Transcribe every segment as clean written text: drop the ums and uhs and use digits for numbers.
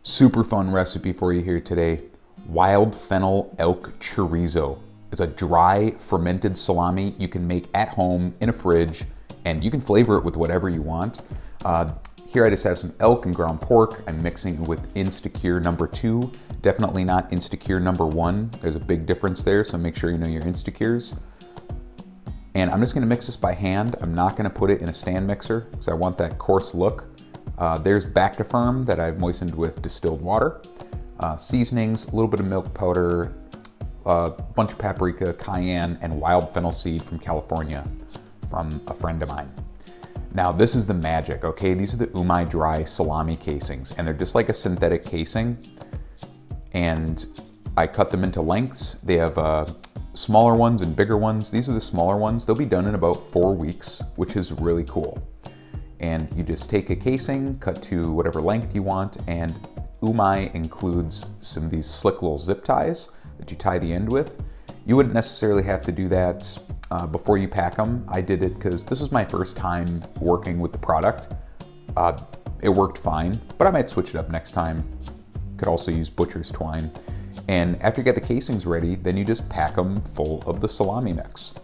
Super fun recipe for you here today. Wild Fennel Elk Chorizo. It's a dry fermented salami you can make at home in a fridge, and you can flavor it with whatever you want. Here I just have some elk and ground pork. I'm mixing it with Instacure number 2. Definitely not Instacure number 1. There's a big difference there, so make sure you know your Instacures. And I'm just gonna mix this by hand. I'm not gonna put it in a stand mixer because I want that coarse look. There's Back-to-Firm that I've moistened with distilled water. Seasonings, a little bit of milk powder, a bunch of paprika, cayenne, and wild fennel seed from California from a friend of mine. Now this is the magic, okay? These are the UMAi DRY salami casings, and they're just like a synthetic casing. And I cut them into lengths. They have smaller ones and bigger ones. These are the smaller ones. They'll be done in about 4 weeks, which is really cool. And you just take a casing, cut to whatever length you want, and UMAi includes some of these slick little zip ties that you tie the end with. You wouldn't necessarily have to do that before you pack them. I did it because this was my first time working with the product. It worked fine, but I might switch it up next time. Could also use butcher's twine. And after you get the casings ready, then you just pack them full of the salami mix.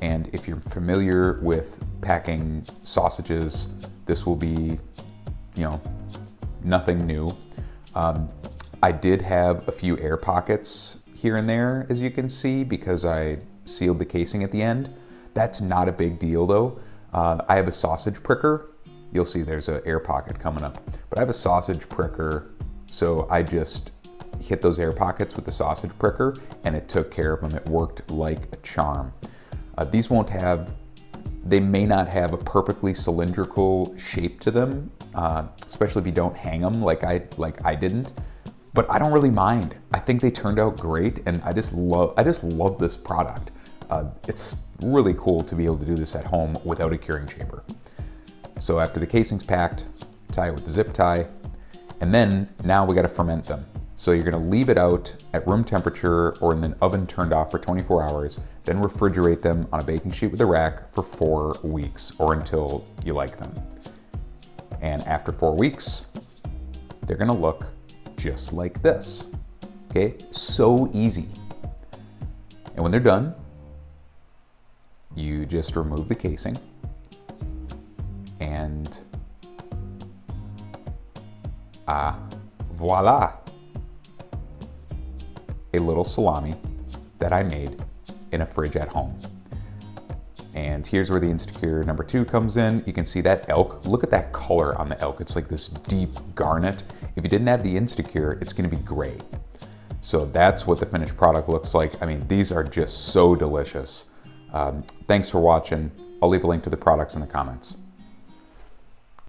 And if you're familiar with packing sausages, this will be, nothing new. I did have a few air pockets here and there, as you can see, because I sealed the casing at the end. That's not a big deal though. I have a sausage pricker. You'll see there's an air pocket coming up, but I have a sausage pricker, so I just hit those air pockets with the sausage pricker and it took care of them. It worked like a charm. These they may not have a perfectly cylindrical shape to them, especially if you don't hang them like I didn't, but I don't really mind. I think they turned out great, and I just love this product. It's really cool to be able to do this at home without a curing chamber. So after the casing's packed, tie it with the zip tie, and then now we gotta ferment them. So you're gonna leave it out at room temperature or in the oven turned off for 24 hours, then refrigerate them on a baking sheet with a rack for 4 weeks or until you like them. And after 4 weeks, they're gonna look just like this, okay? So easy. And when they're done, you just remove the casing and voila. A little salami that I made in a fridge at home. And here's where the Instacure number 2 comes in. You can see that elk. Look at that color on the elk. It's like this deep garnet. If you didn't have the Instacure, it's gonna be gray. So that's what the finished product looks like. I mean, these are just so delicious. Thanks for watching. I'll leave a link to the products in the comments.